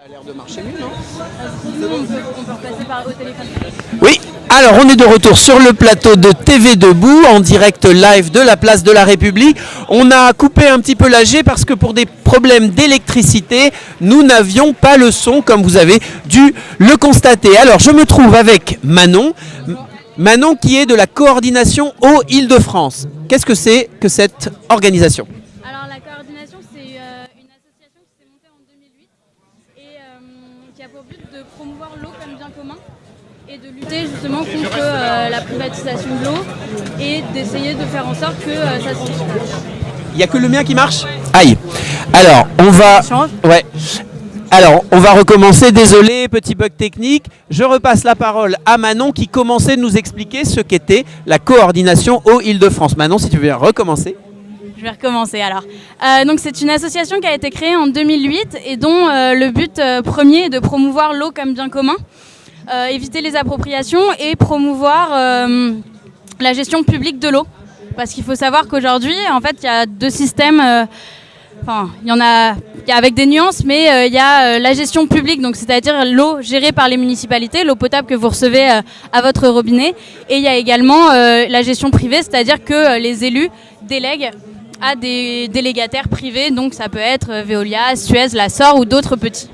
Ça a l'air de marcher mieux, non? On peut repasser au téléphone. Oui, alors on est de retour sur le plateau de TV Debout, en direct live de la place de la République. On a coupé un petit peu l'AG parce que pour des problèmes d'électricité, nous n'avions pas le son, comme vous avez dû le constater. Alors je me trouve avec Manon. Manon qui est de la coordination Eau Île-de-France. Qu'est-ce que c'est que cette organisation? Alors la coordination, c'est une association qui s'est montée en 2008 et qui a pour but de promouvoir l'eau comme bien commun et de lutter justement contre la privatisation de l'eau et d'essayer de faire en sorte que ça se diffuse. Il n'y a que le mien qui marche? Aïe. Alors, on va... Ouais. Alors, on va recommencer. Désolé, petit bug technique. Je repasse la parole à Manon qui commençait de nous expliquer ce qu'était la coordination Eau Île-de-France. Manon, si tu veux recommencer. Je vais recommencer alors. Donc c'est une association qui a été créée en 2008 et dont le but premier est de promouvoir l'eau comme bien commun, éviter les appropriations et promouvoir la gestion publique de l'eau. Parce qu'il faut savoir qu'aujourd'hui, en fait, il y a deux systèmes. Enfin, il y a avec des nuances, mais il y a la gestion publique, donc c'est-à-dire l'eau gérée par les municipalités, l'eau potable que vous recevez à votre robinet. Et il y a également la gestion privée, c'est-à-dire que les élus délèguent à des délégataires privés, donc ça peut être Veolia, Suez, la SOR ou d'autres petits.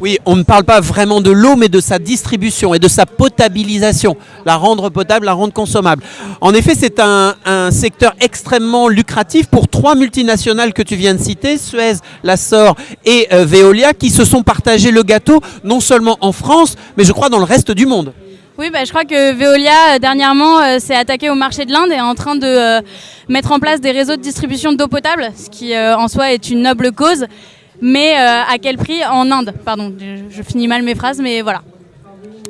Oui, on ne parle pas vraiment de l'eau, mais de sa distribution et de sa potabilisation, la rendre potable, la rendre consommable. En effet, c'est un secteur extrêmement lucratif pour trois multinationales que tu viens de citer, Suez, la SOR et Veolia, qui se sont partagés le gâteau, non seulement en France, mais je crois dans le reste du monde. Oui, je crois que Veolia, dernièrement, s'est attaqué au marché de l'Inde et est en train de mettre en place des réseaux de distribution d'eau potable, ce qui en soi est une noble cause. Mais à quel prix en Inde? Pardon, je finis mal mes phrases, mais voilà.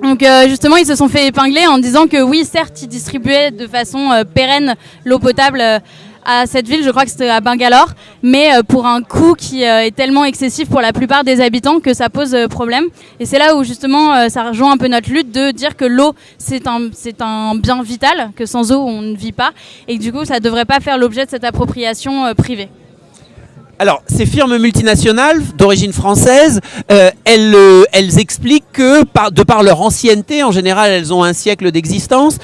Donc justement, ils se sont fait épingler en disant que oui, certes, ils distribuaient de façon pérenne l'eau potable à cette ville, je crois que c'était à Bangalore, mais pour un coût qui est tellement excessif pour la plupart des habitants que ça pose problème. Et c'est là où justement ça rejoint un peu notre lutte de dire que l'eau c'est un bien vital, que sans eau on ne vit pas, et que du coup ça ne devrait pas faire l'objet de cette appropriation privée. Alors, ces firmes multinationales d'origine française, elles expliquent que, de par leur ancienneté, en général, elles ont un siècle d'existence,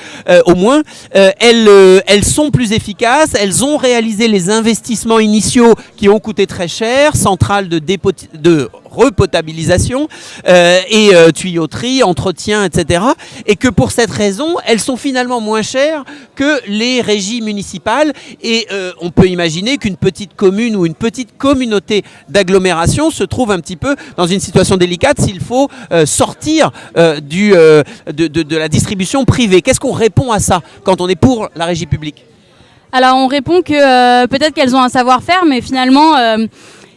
au moins, elles sont plus efficaces, elles ont réalisé les investissements initiaux qui ont coûté très cher, centrales de repotabilisation et tuyauterie, entretien, etc. Et que pour cette raison, elles sont finalement moins chères que les régies municipales. Et on peut imaginer qu'une petite commune ou une petite communauté d'agglomération se trouve un petit peu dans une situation délicate s'il faut sortir de la distribution privée. Qu'est-ce qu'on répond à ça quand on est pour la régie publique? Alors on répond que peut-être qu'elles ont un savoir-faire, mais finalement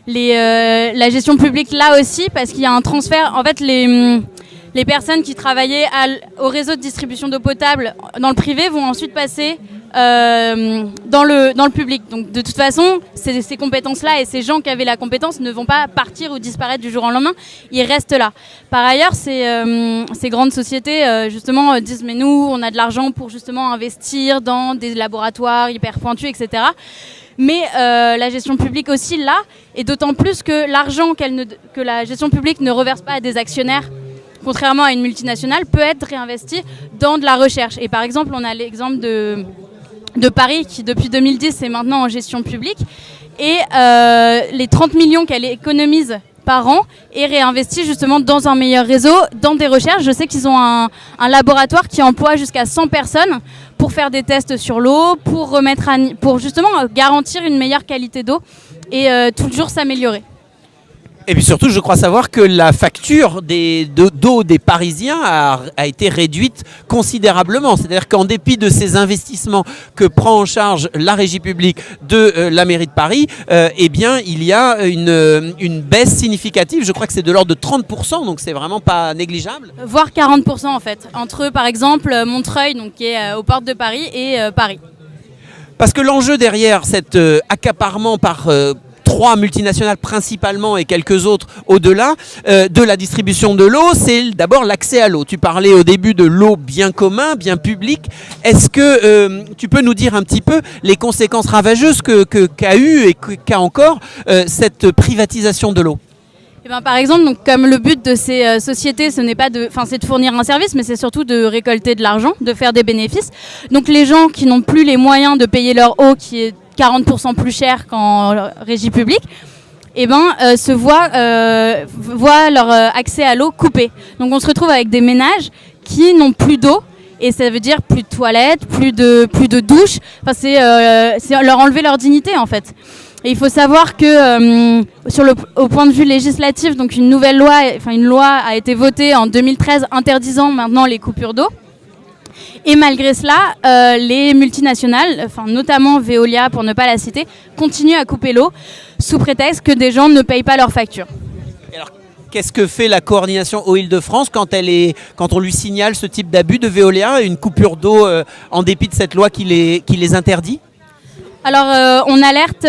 la gestion publique là aussi, parce qu'il y a un transfert. En fait, les personnes qui travaillaient au réseau de distribution d'eau potable dans le privé vont ensuite passer dans le public. Donc de toute façon, ces compétences-là et ces gens qui avaient la compétence ne vont pas partir ou disparaître du jour au lendemain, ils restent là. Par ailleurs, ces grandes sociétés justement disent mais nous, on a de l'argent pour justement investir dans des laboratoires hyper pointus, etc. Mais la gestion publique aussi là, et d'autant plus que l'argent que la gestion publique ne reverse pas à des actionnaires, contrairement à une multinationale, peut être réinvesti dans de la recherche. Et par exemple, on a l'exemple de Paris qui, depuis 2010, est maintenant en gestion publique. Et les 30 millions qu'elle économise par an est réinvesti justement dans un meilleur réseau, dans des recherches. Je sais qu'ils ont un laboratoire qui emploie jusqu'à 100 personnes pour faire des tests sur l'eau, pour justement garantir une meilleure qualité d'eau et toujours s'améliorer. Et puis surtout, je crois savoir que la facture d'eau des Parisiens a été réduite considérablement. C'est-à-dire qu'en dépit de ces investissements que prend en charge la régie publique de la mairie de Paris, eh bien, il y a une baisse significative. Je crois que c'est de l'ordre de 30%, donc c'est vraiment pas négligeable. Voire 40% en fait, entre par exemple Montreuil, donc, qui est aux portes de Paris, et Paris. Parce que l'enjeu derrière cet accaparement par trois multinationales principalement et quelques autres au-delà de la distribution de l'eau, c'est d'abord l'accès à l'eau. Tu parlais au début de l'eau bien commun, bien public. Est-ce que tu peux nous dire un petit peu les conséquences ravageuses qu'a eu et qu'a encore cette privatisation de l'eau ? Eh ben, par exemple, donc, comme le but de ces sociétés, c'est de fournir un service, mais c'est surtout de récolter de l'argent, de faire des bénéfices. Donc les gens qui n'ont plus les moyens de payer leur eau, qui est 40% plus cher qu'en régie publique, voient leur accès à l'eau coupé. Donc on se retrouve avec des ménages qui n'ont plus d'eau, et ça veut dire plus de toilettes, plus de douches. Enfin, c'est leur enlever leur dignité en fait. Et il faut savoir que au point de vue législatif, donc une loi a été votée en 2013 interdisant maintenant les coupures d'eau. Et malgré cela, les multinationales, notamment Veolia pour ne pas la citer, continuent à couper l'eau sous prétexte que des gens ne payent pas leurs factures. Alors, qu'est-ce que fait la coordination Eau-Île-de-France quand on lui signale ce type d'abus de Veolia, une coupure d'eau en dépit de cette loi qui les interdit ? Alors, on alerte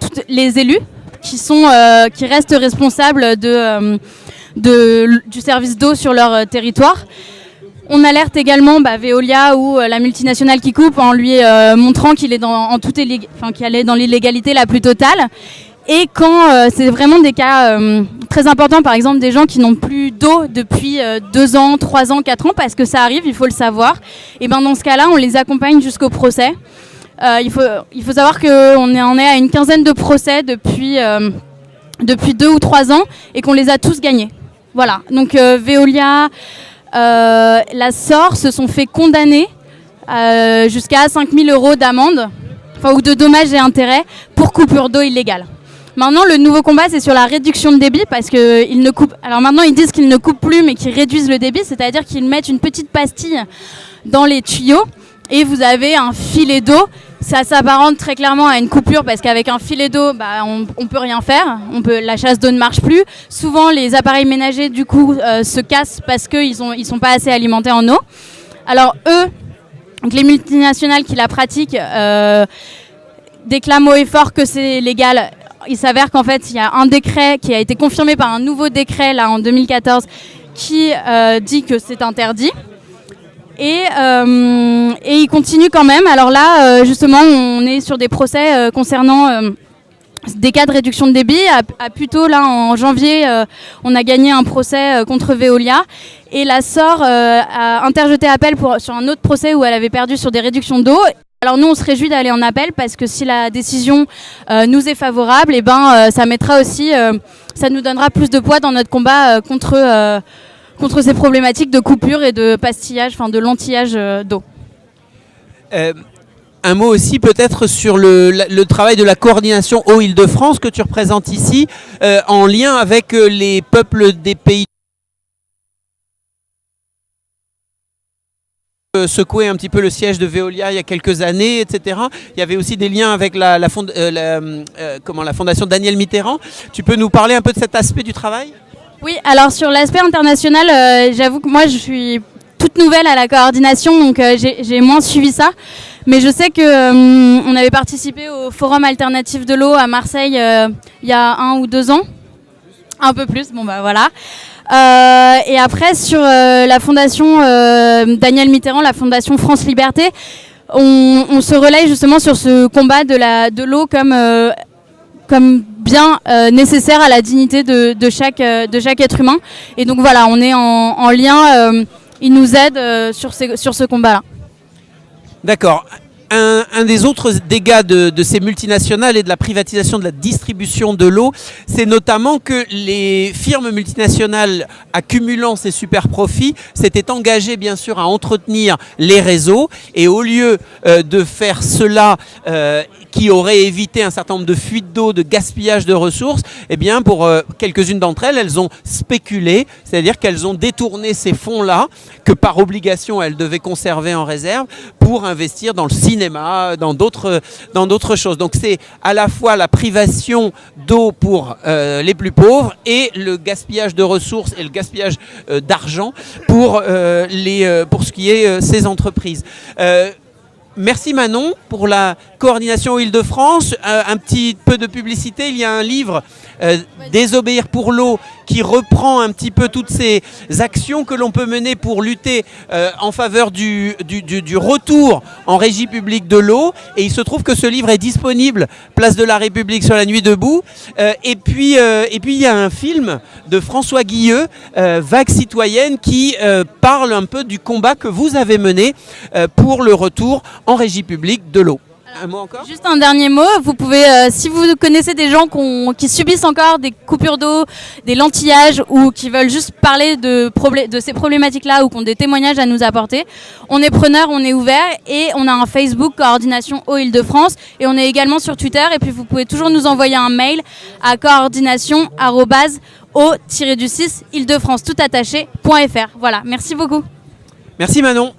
tous les élus qui restent responsables du service d'eau sur leur territoire. On alerte également Veolia ou la multinationale qui coupe en lui montrant qu'il est qu'elle est dans l'illégalité la plus totale. Et quand c'est vraiment des cas très importants, par exemple des gens qui n'ont plus d'eau depuis 2 ans, 3 ans, 4 ans, parce que ça arrive, il faut le savoir, et dans ce cas-là, on les accompagne jusqu'au procès. Il faut savoir qu'on en est à une quinzaine de procès depuis 2 ou 3 ans et qu'on les a tous gagnés. Voilà, donc Veolia, la SOR se sont fait condamner jusqu'à 5 000 € d'amende, ou de dommages et intérêts pour coupure d'eau illégale. Maintenant, le nouveau combat, c'est sur la réduction de débit, parce qu'ils ne coupent. Alors maintenant, ils disent qu'ils ne coupent plus, mais qu'ils réduisent le débit, c'est-à-dire qu'ils mettent une petite pastille dans les tuyaux et vous avez un filet d'eau. Ça s'apparente très clairement à une coupure parce qu'avec un filet d'eau, on peut rien faire. La chasse d'eau ne marche plus. Souvent, les appareils ménagers, du coup, se cassent parce qu'ils sont pas assez alimentés en eau. Alors eux, donc les multinationales qui la pratiquent, déclament haut et fort que c'est légal. Il s'avère qu'en fait, il y a un décret qui a été confirmé par un nouveau décret là en 2014 qui dit que c'est interdit. Et il continue quand même. Alors là, justement, on est sur des procès concernant des cas de réduction de débit. Plutôt là, en janvier, on a gagné un procès contre Veolia. Et la SOR a interjeté appel sur un autre procès où elle avait perdu sur des réductions d'eau. Alors nous, on se réjouit d'aller en appel parce que si la décision nous est favorable, ça mettra aussi, ça nous donnera plus de poids dans notre combat contre ces problématiques de coupure et de pastillage, de lentillage d'eau. Un mot aussi peut-être sur le travail de la coordination Eau-Île-de-France que tu représentes ici, en lien avec les peuples des pays. Secouer un petit peu le siège de Veolia il y a quelques années, etc. Il y avait aussi des liens avec la fondation Daniel Mitterrand. Tu peux nous parler un peu de cet aspect du travail ? Oui, alors sur l'aspect international, j'avoue que moi je suis toute nouvelle à la coordination, donc j'ai moins suivi ça. Mais je sais que on avait participé au Forum alternatif de l'eau à Marseille il y a 1 ou 2 ans. Un peu plus, voilà. Et après, sur la fondation Daniel Mitterrand, la fondation France Liberté, on se relaye justement sur ce combat de l'eau comme bien nécessaire à la dignité de chaque être humain. Et donc voilà, on est en lien, ils nous aident sur ce combat-là. D'accord. Un des autres dégâts de ces multinationales et de la privatisation de la distribution de l'eau, c'est notamment que les firmes multinationales, accumulant ces super profits, s'étaient engagées bien sûr à entretenir les réseaux, et au lieu de faire cela qui aurait évité un certain nombre de fuites d'eau, de gaspillage de ressources, eh bien pour quelques-unes d'entre elles, elles ont spéculé, c'est-à-dire qu'elles ont détourné ces fonds-là, que par obligation elles devaient conserver en réserve, pour investir dans le cinéma, dans d'autres choses. Donc c'est à la fois la privation d'eau pour les plus pauvres et le gaspillage de ressources et le gaspillage d'argent pour ce qui est ces entreprises. Merci Manon pour la coordination Île-de-France. Un petit peu de publicité, il y a un livre, Désobéir pour l'eau, qui reprend un petit peu toutes ces actions que l'on peut mener pour lutter en faveur du retour en régie publique de l'eau. Et il se trouve que ce livre est disponible place de la République sur la Nuit debout. Et puis il y a un film de François Guilleux, Vague citoyenne, qui parle un peu du combat que vous avez mené pour le retour en régie publique de l'eau. Un mot encore ? Juste un dernier mot, vous pouvez, si vous connaissez des gens qui subissent encore des coupures d'eau, des lantillages ou qui veulent juste parler de ces problématiques-là ou qui ont des témoignages à nous apporter, on est preneur, on est ouvert et on a un Facebook Coordination Eau Île-de-France et on est également sur Twitter et puis vous pouvez toujours nous envoyer un mail à coordination@eau-île-de-france tout attaché.fr. Voilà, merci beaucoup. Merci Manon.